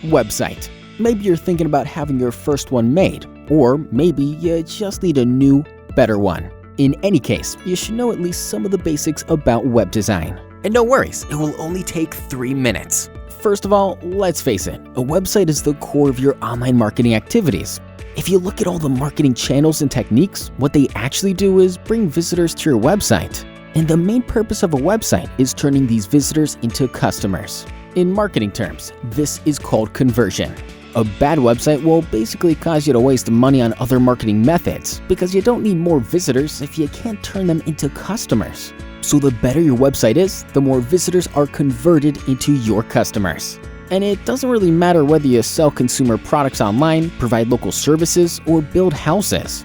Website. Maybe you're thinking about having your first one made, or maybe you just need a new, better one. In any case, you should know at least some of the basics about web design. And no worries, it will only take 3 minutes. First of all, let's face it, a website is the core of your online marketing activities. If you look at all the marketing channels and techniques, what they actually do is bring visitors to your website. And the main purpose of a website is turning these visitors into customers. In marketing terms, this is called conversion. A bad website will basically cause you to waste money on other marketing methods because you don't need more visitors if you can't turn them into customers. So the better your website is, the more visitors are converted into your customers. And it doesn't really matter whether you sell consumer products online, provide local services, or build houses.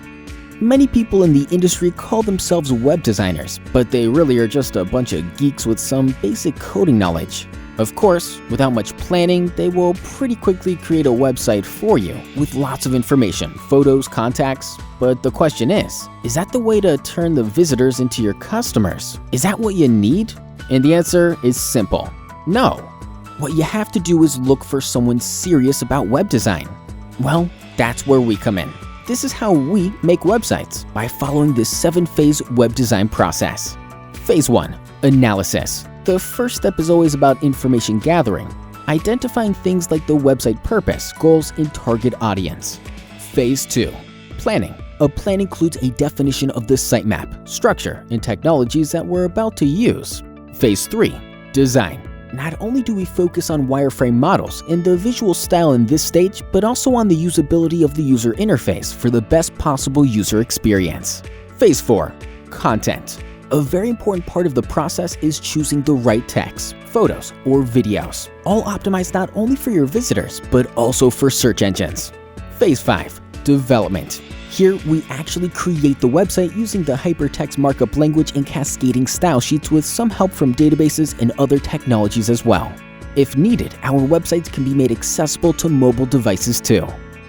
Many people in the industry call themselves web designers, but they really are just a bunch of geeks with some basic coding knowledge. Of course, without much planning, they will pretty quickly create a website for you with lots of information, photos, contacts. But the question is that the way to turn the visitors into your customers? Is that what you need? And the answer is simple: no. What you have to do is look for someone serious about web design. Well, that's where we come in. This is how we make websites, by following this 7-phase web design process. Phase 1. Analysis. The first step is always about information gathering, identifying things like the website purpose, goals, and target audience. Phase 2. Planning. A plan includes a definition of the sitemap, structure, and technologies that we're about to use. Phase 3. Design. Not only do we focus on wireframe models and the visual style in this stage, but also on the usability of the user interface for the best possible user experience. Phase 4. Content. A very important part of the process is choosing the right text, photos, or videos, all optimized not only for your visitors, but also for search engines. Phase 5. Development. Here, we actually create the website using the hypertext markup language and cascading style sheets with some help from databases and other technologies as well. If needed, our websites can be made accessible to mobile devices too.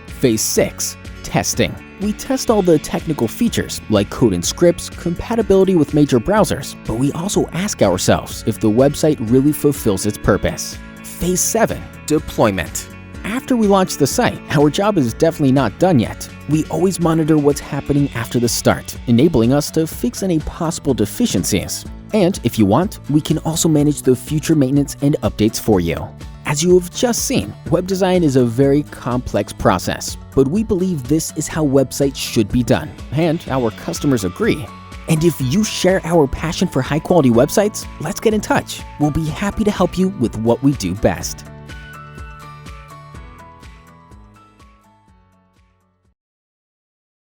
Phase 6. Testing. We test all the technical features like code and scripts, compatibility with major browsers, but we also ask ourselves if the website really fulfills its purpose. Phase 7. Deployment. After we launch the site, our job is definitely not done yet. We always monitor what's happening after the start, enabling us to fix any possible deficiencies. And if you want, we can also manage the future maintenance and updates for you. As you have just seen, web design is a very complex process, but we believe this is how websites should be done, and our customers agree. And if you share our passion for high-quality websites, let's get in touch. We'll be happy to help you with what we do best.